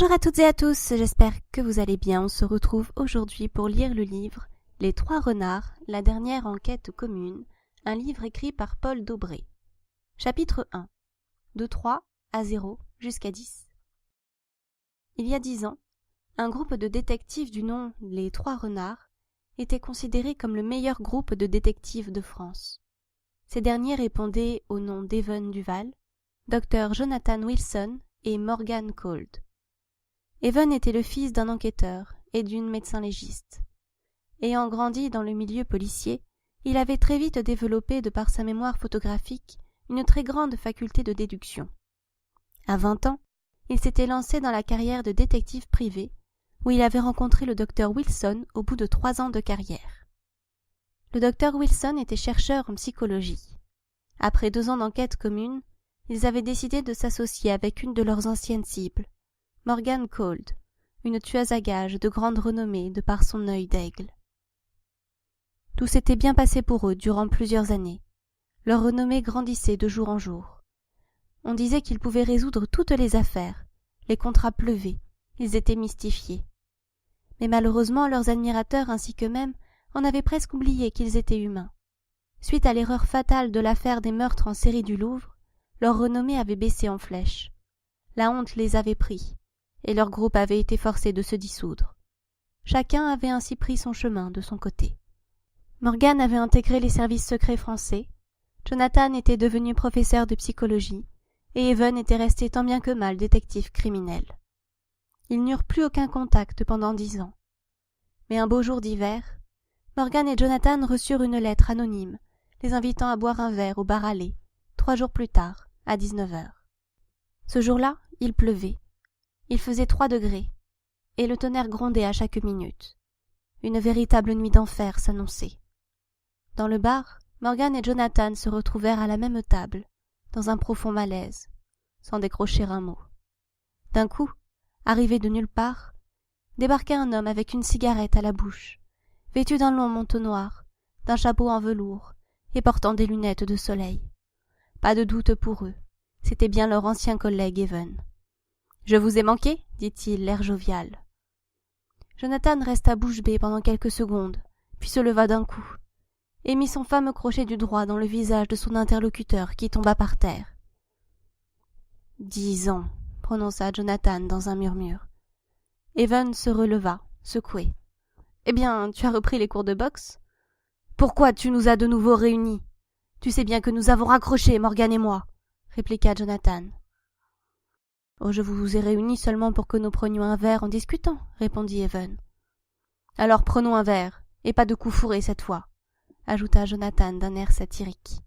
Bonjour à toutes et à tous, j'espère que vous allez bien. On se retrouve aujourd'hui pour lire le livre « Les trois renards, la dernière enquête commune », un livre écrit par Paul Daubrée. Chapitre 1. De 3 à 0 jusqu'à 10. Il y a 10 ans, un groupe de détectives du nom « Les trois renards » était considéré comme le meilleur groupe de détectives de France. Ces derniers répondaient au nom d'Evan Duval, Dr Jonathan Wilson et Morgan Cold. Evan était le fils d'un enquêteur et d'une médecin légiste. Ayant grandi dans le milieu policier, il avait très vite développé, de par sa mémoire photographique, une très grande faculté de déduction. À 20 ans, il s'était lancé dans la carrière de détective privé, où il avait rencontré le docteur Wilson au bout de 3 ans de carrière. Le docteur Wilson était chercheur en psychologie. Après 2 ans d'enquête commune, ils avaient décidé de s'associer avec une de leurs anciennes cibles, Morgan Cold, une tueuse à gages de grande renommée de par son œil d'aigle. Tout s'était bien passé pour eux durant plusieurs années. Leur renommée grandissait de jour en jour. On disait qu'ils pouvaient résoudre toutes les affaires, les contrats pleuvaient, ils étaient mystifiés. Mais malheureusement, leurs admirateurs ainsi qu'eux-mêmes en avaient presque oublié qu'ils étaient humains. Suite à l'erreur fatale de l'affaire des meurtres en série du Louvre, leur renommée avait baissé en flèche. La honte les avait pris, et leur groupe avait été forcé de se dissoudre. Chacun avait ainsi pris son chemin de son côté. Morgan avait intégré les services secrets français, Jonathan était devenu professeur de psychologie, et Evan était resté tant bien que mal détective criminel. Ils n'eurent plus aucun contact pendant 10 ans. Mais un beau jour d'hiver, Morgan et Jonathan reçurent une lettre anonyme, les invitant à boire un verre au bar à lait, 3 jours plus tard, à 19h. Ce jour-là, il pleuvait. Il faisait 3 degrés, et le tonnerre grondait à chaque minute. Une véritable nuit d'enfer s'annonçait. Dans le bar, Morgan et Jonathan se retrouvèrent à la même table, dans un profond malaise, sans décrocher un mot. D'un coup, arrivé de nulle part, débarqua un homme avec une cigarette à la bouche, vêtu d'un long manteau noir, d'un chapeau en velours, et portant des lunettes de soleil. Pas de doute pour eux, c'était bien leur ancien collègue Evan. « Je vous ai manqué » dit-il, l'air jovial. Jonathan resta bouche bée pendant quelques secondes, puis se leva d'un coup, et mit son fameux crochet du droit dans le visage de son interlocuteur qui tomba par terre. « 10 ans, prononça Jonathan dans un murmure. Evan se releva, secoué. « Eh bien, tu as repris les cours de boxe ? Pourquoi tu nous as de nouveau réunis ? Tu sais bien que nous avons raccroché, Morgan et moi, » répliqua Jonathan. « Oh, je vous ai réunis seulement pour que nous prenions un verre en discutant, » répondit Evan. « Alors prenons un verre, et pas de coups fourrés cette fois, » ajouta Jonathan d'un air satirique.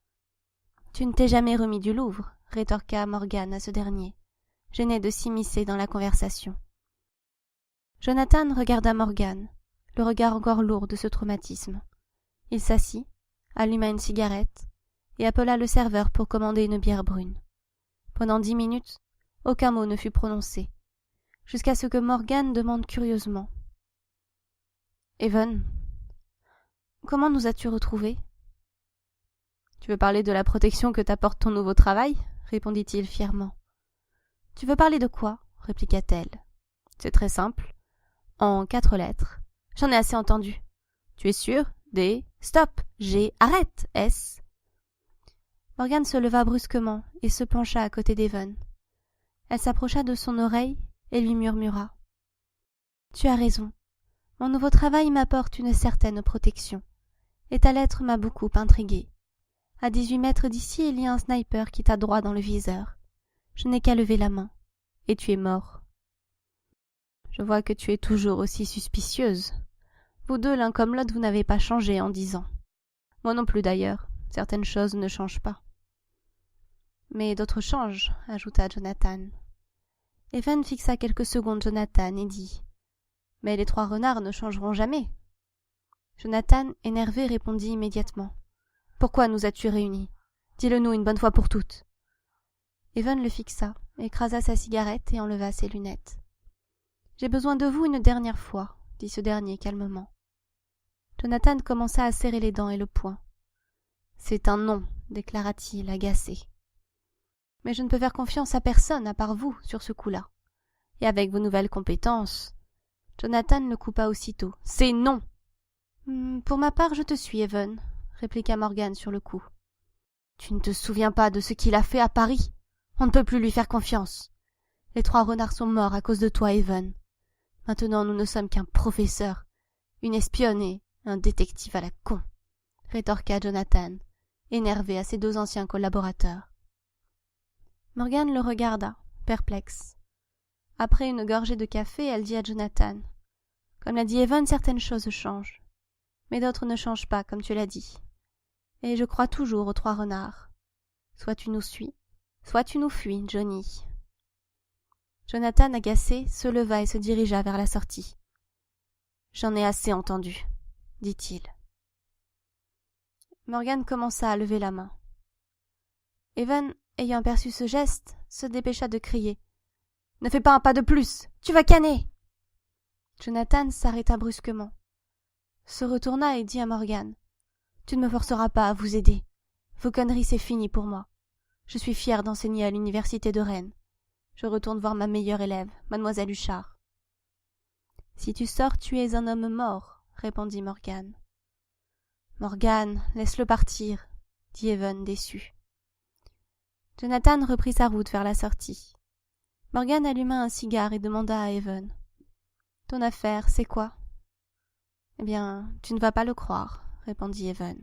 « Tu ne t'es jamais remis du Louvre, » rétorqua Morgan à ce dernier, gêné de s'immiscer dans la conversation. Jonathan regarda Morgan, le regard encore lourd de ce traumatisme. Il s'assit, alluma une cigarette, et appela le serveur pour commander une bière brune. Pendant 10 minutes, aucun mot ne fut prononcé, jusqu'à ce que Morgan demande curieusement. « Evan, comment nous as-tu retrouvés ?»« Tu veux parler de la protection que t'apporte ton nouveau travail ?» répondit-il fièrement. « Tu veux parler de quoi ?» répliqua-t-elle. « C'est très simple. En 4 lettres. J'en ai assez entendu. Tu es sûr ? D. Stop. G. Arrête. S. » Morgan se leva brusquement et se pencha à côté d'Evan. Elle s'approcha de son oreille et lui murmura. « Tu as raison. Mon nouveau travail m'apporte une certaine protection. Et ta lettre m'a beaucoup intriguée. À 18 mètres d'ici, il y a un sniper qui t'a droit dans le viseur. Je n'ai qu'à lever la main. Et tu es mort. Je vois que tu es toujours aussi suspicieuse. Vous deux, l'un comme l'autre, vous n'avez pas changé en 10 ans. Moi non plus d'ailleurs. Certaines choses ne changent pas. » « Mais d'autres changent, » ajouta Jonathan. Evan fixa quelques secondes Jonathan et dit « Mais les 3 renards ne changeront jamais. » Jonathan, énervé, répondit immédiatement « Pourquoi nous as-tu réunis ? Dis-le-nous une bonne fois pour toutes. » Evan le fixa, écrasa sa cigarette et enleva ses lunettes. « J'ai besoin de vous une dernière fois, » dit ce dernier calmement. Jonathan commença à serrer les dents et le poing. « C'est un non, » déclara-t-il, agacé. « Mais je ne peux faire confiance à personne à part vous sur ce coup-là. Et avec vos nouvelles compétences... » Jonathan le coupa aussitôt. « C'est non !»« Pour ma part, je te suis, Evan, » répliqua Morgan sur le coup. « Tu ne te souviens pas de ce qu'il a fait à Paris ? On ne peut plus lui faire confiance. Les 3 renards sont morts à cause de toi, Evan. Maintenant, nous ne sommes qu'un professeur, une espionne et un détective à la con, » rétorqua Jonathan, énervé à ses 2 anciens collaborateurs. Morgan le regarda, perplexe. Après une gorgée de café, elle dit à Jonathan, « Comme l'a dit Evan, certaines choses changent. Mais d'autres ne changent pas, comme tu l'as dit. Et je crois toujours aux 3 renards. Soit tu nous suis, soit tu nous fuis, Johnny. » Jonathan, agacé, se leva et se dirigea vers la sortie. « J'en ai assez entendu, » dit-il. Morgan commença à lever la main. Evan, ayant aperçu ce geste, se dépêcha de crier. « Ne fais pas un pas de plus, tu vas canner !» Jonathan s'arrêta brusquement, se retourna et dit à Morgan. « Tu ne me forceras pas à vous aider. Vos conneries, c'est fini pour moi. Je suis fier d'enseigner à l'université de Rennes. Je retourne voir ma meilleure élève, mademoiselle Huchard. »« Si tu sors, tu es un homme mort, » répondit Morgan. « Morgan, laisse-le partir, » dit Evan, déçu. Jonathan reprit sa route vers la sortie. Morgan alluma un cigare et demanda à Evan. « Ton affaire, c'est quoi ?»« Eh bien, tu ne vas pas le croire, » répondit Evan.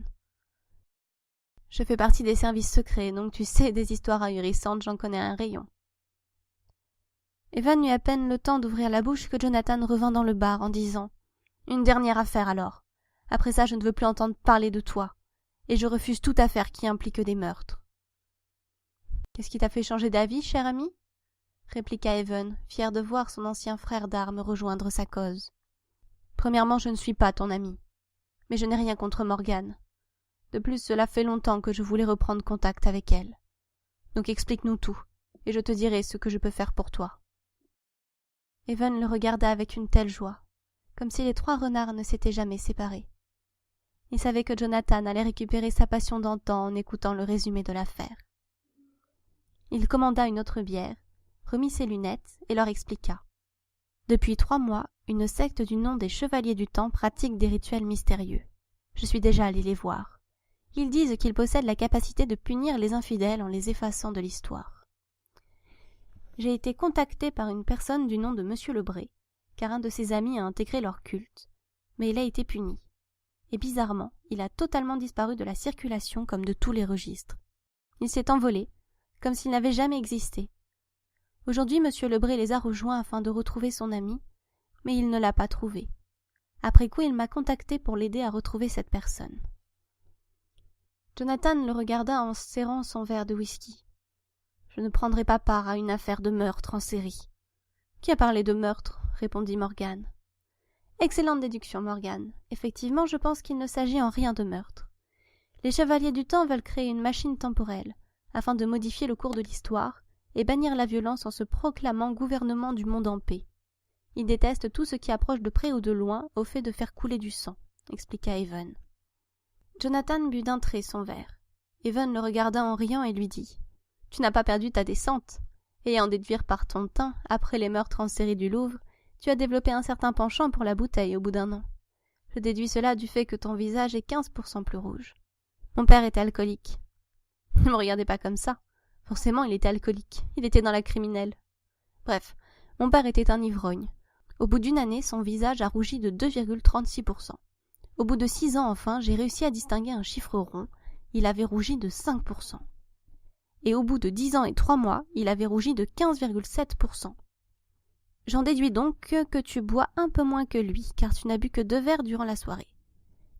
« Je fais partie des services secrets, donc tu sais, des histoires ahurissantes, j'en connais un rayon. » Evan eut à peine le temps d'ouvrir la bouche que Jonathan revint dans le bar en disant « Une dernière affaire alors. Après ça, je ne veux plus entendre parler de toi. Et je refuse toute affaire qui implique des meurtres. »« Qu'est-ce qui t'a fait changer d'avis, cher ami ?» répliqua Evan, fier de voir son ancien frère d'armes rejoindre sa cause. « Premièrement, je ne suis pas ton ami. Mais je n'ai rien contre Morgane. De plus, cela fait longtemps que je voulais reprendre contact avec elle. Donc explique-nous tout, et je te dirai ce que je peux faire pour toi. » Evan le regarda avec une telle joie, comme si les 3 renards ne s'étaient jamais séparés. Il savait que Jonathan allait récupérer sa passion d'antan en écoutant le résumé de l'affaire. Il commanda une autre bière, remit ses lunettes et leur expliqua. Depuis 3 mois, une secte du nom des Chevaliers du Temps pratique des rituels mystérieux. Je suis déjà allé les voir. Ils disent qu'ils possèdent la capacité de punir les infidèles en les effaçant de l'histoire. J'ai été contacté par une personne du nom de Monsieur Lebré, car un de ses amis a intégré leur culte, mais il a été puni. Et bizarrement, il a totalement disparu de la circulation comme de tous les registres. Il s'est envolé, comme s'il n'avait jamais existé. Aujourd'hui, Monsieur Lebré les a rejoints afin de retrouver son ami, mais il ne l'a pas trouvé. Après coup, il m'a contacté pour l'aider à retrouver cette personne. Jonathan le regarda en serrant son verre de whisky. Je ne prendrai pas part à une affaire de meurtre en série. Qui a parlé de meurtre ? Répondit Morgan. Excellente déduction, Morgan. Effectivement, je pense qu'il ne s'agit en rien de meurtre. Les Chevaliers du Temps veulent créer une machine temporelle, afin de modifier le cours de l'histoire et bannir la violence en se proclamant gouvernement du monde en paix. Ils détestent tout ce qui approche de près ou de loin au fait de faire couler du sang, expliqua Evan. Jonathan but d'un trait son verre. Evan le regarda en riant et lui dit « Tu n'as pas perdu ta descente. Et à en déduire par ton teint, après les meurtres en série du Louvre, tu as développé un certain penchant pour la bouteille au bout d'1 an. Je déduis cela du fait que ton visage est 15% plus rouge. Mon père était alcoolique. » Ne me regardez pas comme ça. Forcément, il était alcoolique. Il était dans la criminelle. Bref, mon père était un ivrogne. Au bout d'1 année, son visage a rougi de 2,36%. Au bout de 6 ans, enfin, j'ai réussi à distinguer un chiffre rond. Il avait rougi de 5%. Et au bout de 10 ans et 3 mois, il avait rougi de 15,7%. J'en déduis donc que tu bois un peu moins que lui, car tu n'as bu que 2 verres durant la soirée.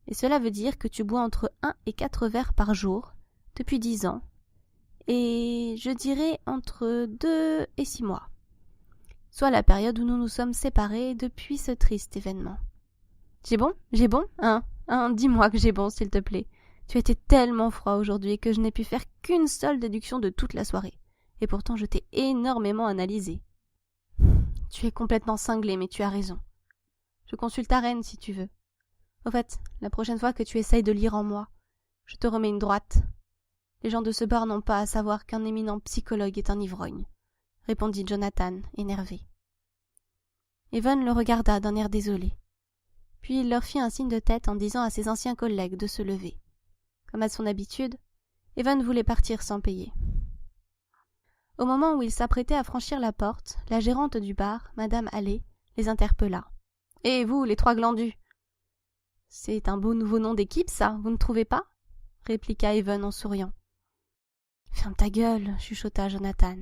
Et cela veut dire que tu bois entre 1 et 4 verres par jour, depuis 10 ans, et je dirais entre 2 et 6 mois, soit la période où nous nous sommes séparés depuis ce triste événement. J'ai bon, hein, dis-moi que j'ai bon, s'il te plaît. Tu étais tellement froid aujourd'hui que je n'ai pu faire qu'une seule déduction de toute la soirée, et pourtant je t'ai énormément analysé. Tu es complètement cinglé, mais tu as raison. Je consulte ta reine si tu veux. Au fait, la prochaine fois que tu essayes de lire en moi, je te remets une droite. Les gens de ce bar n'ont pas à savoir qu'un éminent psychologue est un ivrogne, répondit Jonathan, énervé. Evan le regarda d'un air désolé. Puis il leur fit un signe de tête en disant à ses anciens collègues de se lever. Comme à son habitude, Evan voulait partir sans payer. Au moment où il s'apprêtait à franchir la porte, la gérante du bar, Madame Halley, les interpella. « Et vous, les trois glandus ?»« C'est un beau nouveau nom d'équipe, ça, vous ne trouvez pas ?» répliqua Evan en souriant. « Ferme ta gueule, chuchota Jonathan. »«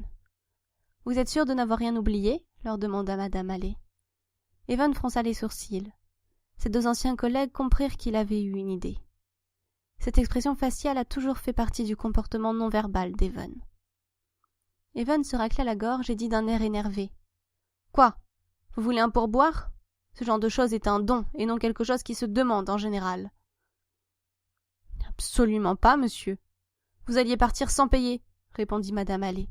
Vous êtes sûr de n'avoir rien oublié ?» leur demanda Madame Halley. Evan fronça les sourcils. Ses deux anciens collègues comprirent qu'il avait eu une idée. Cette expression faciale a toujours fait partie du comportement non-verbal d'Evan. Evan se racla la gorge et dit d'un air énervé. « Quoi ? Vous voulez un pourboire ? Ce genre de chose est un don et non quelque chose qui se demande en général. »« Absolument pas, monsieur. Vous alliez partir sans payer, » répondit Madame Halley.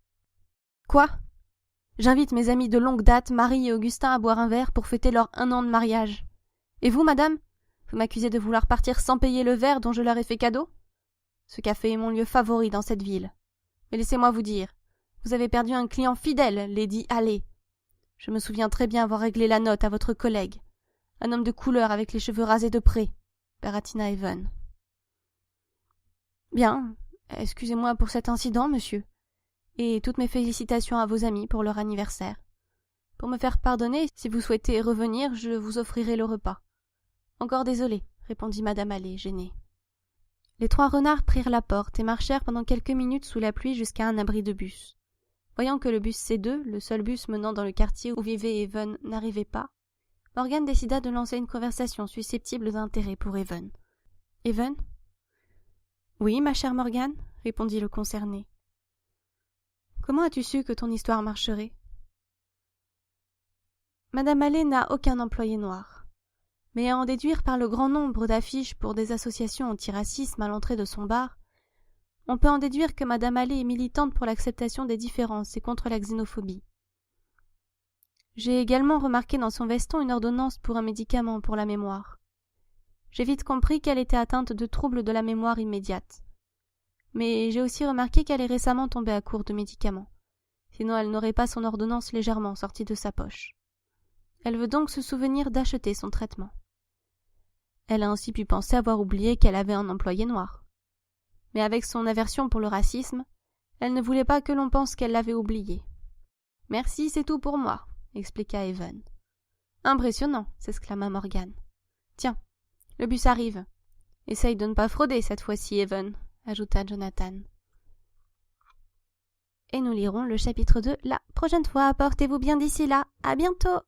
« Quoi ? J'invite mes amis de longue date, Marie et Augustin, à boire un verre pour fêter leur 1 an de mariage. Et vous, madame ? Vous m'accusez de vouloir partir sans payer le verre dont je leur ai fait cadeau ? Ce café est mon lieu favori dans cette ville. Mais laissez-moi vous dire, vous avez perdu un client fidèle, Lady Halley. Je me souviens très bien avoir réglé la note à votre collègue, un homme de couleur avec les cheveux rasés de près, baratina Evan. Bien, excusez-moi pour cet incident, monsieur, et toutes mes félicitations à vos amis pour leur anniversaire. Pour me faire pardonner, si vous souhaitez revenir, je vous offrirai le repas. Encore désolé, répondit Madame Halley, gênée. Les trois renards prirent la porte et marchèrent pendant quelques minutes sous la pluie jusqu'à un abri de bus. Voyant que le bus C2, le seul bus menant dans le quartier où vivait Evan, n'arrivait pas, Morgan décida de lancer une conversation susceptible d'intérêt pour Evan. « Evan ?»« Oui, ma chère Morgan, » répondit le concerné. « Comment as-tu su que ton histoire marcherait ?»« Madame Halley n'a aucun employé noir. Mais à en déduire par le grand nombre d'affiches pour des associations antiracisme à l'entrée de son bar, on peut en déduire que Madame Halley est militante pour l'acceptation des différences et contre la xénophobie. J'ai également remarqué dans son veston une ordonnance pour un médicament pour la mémoire. J'ai vite compris qu'elle était atteinte de troubles de la mémoire immédiate. Mais j'ai aussi remarqué qu'elle est récemment tombée à court de médicaments. Sinon elle n'aurait pas son ordonnance légèrement sortie de sa poche. Elle veut donc se souvenir d'acheter son traitement. Elle a ainsi pu penser avoir oublié qu'elle avait un employé noir. Mais avec son aversion pour le racisme, elle ne voulait pas que l'on pense qu'elle l'avait oublié. « Merci, c'est tout pour moi, » expliqua Evan. « Impressionnant, » s'exclama Morgan. « Tiens, le bus arrive. Essaye de ne pas frauder cette fois-ci, Evan, » ajouta Jonathan. Et nous lirons le chapitre 2 la prochaine fois. Portez-vous bien d'ici là. À bientôt.